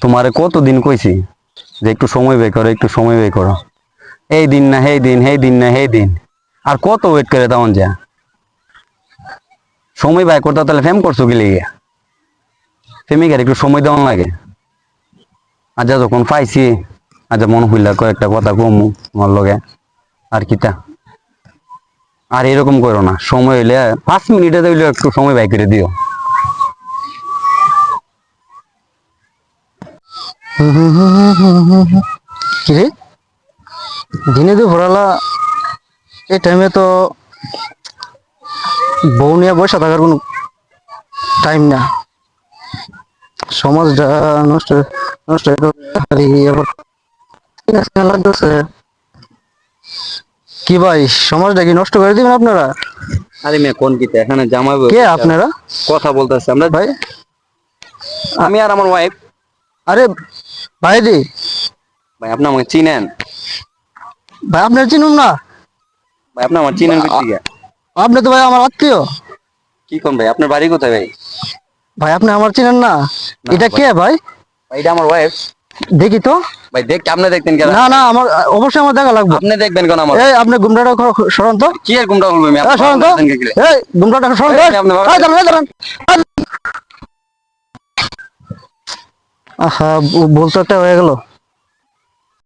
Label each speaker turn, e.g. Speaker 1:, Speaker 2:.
Speaker 1: তোমারে কতদিন কইছি যে একটু সময় বের করো, একটু সময় বের করো। এই দিন না সেই দিন, সেই দিন না সেই দিন। আর কত ওয়েট করে তেমন যা সময় ব্যয় করতে, তাহলে ফেম করছো কি লিগে? প্রেমিকার একটু সময় দেওয়া লাগে। আজ যখন পাইছি, আজ মন হইলা কয়েকটা কথা কমু তোমার লগে। আর কিটা, আর এরকম করো না। সময় হইলে 5 মিনিটে হইলে একটু সময় ব্যয় করে দিও।
Speaker 2: কিরে, দিনে দুপুরবেলা এই টাইমে তো বউ নিয়ে বসে থাকার কোনো টাইম না। সমাজটা নষ্ট নষ্ট হয়ে আবার লাগতেছে। কি ভাই, সমাজটা কি নষ্ট করে দিবেন আপনারা?
Speaker 1: আরে মেয়ে কোন কিটা, এখানে জামাই
Speaker 2: কে আপনারা
Speaker 1: কথা বলতেছে আমরা
Speaker 2: ভাই?
Speaker 1: আমি আর আমার ওয়াইফ।
Speaker 2: আরে ভাই রে,
Speaker 1: ভাই আপনি আমাকে চিনেন?
Speaker 2: ভাই আপনার চিনুন না?
Speaker 1: ভাই আপনি আমার চিনেন করতে গিয়া?
Speaker 2: আপনি তো ভাই আমার আত্মীয়।
Speaker 1: কি কোন ভাই, আপনার বাড়ি কোথায় ভাই?
Speaker 2: ভাই আপনি আমার চিনেন না?
Speaker 1: না
Speaker 2: এটা কে ভাই?
Speaker 1: ভাই এটা আমার ওয়াইফ।
Speaker 2: দেখি তো।
Speaker 1: ভাই দেখ, আপনি দেখতেন কেন?
Speaker 2: না না, আমার অবশ্যই আমার দেখা লাগবে।
Speaker 1: আপনি দেখবেন কেন আমার?
Speaker 2: এই আপনি ঘুমটাটা সরান তো।
Speaker 1: কি আর গুমটা বলবো আমি?
Speaker 2: সরান তো। এই ঘুমটাটা সরান তো। এই দাঁড়ান, এই দাঁড়ান। আহা, ভুল তো একটা হয়ে গেল।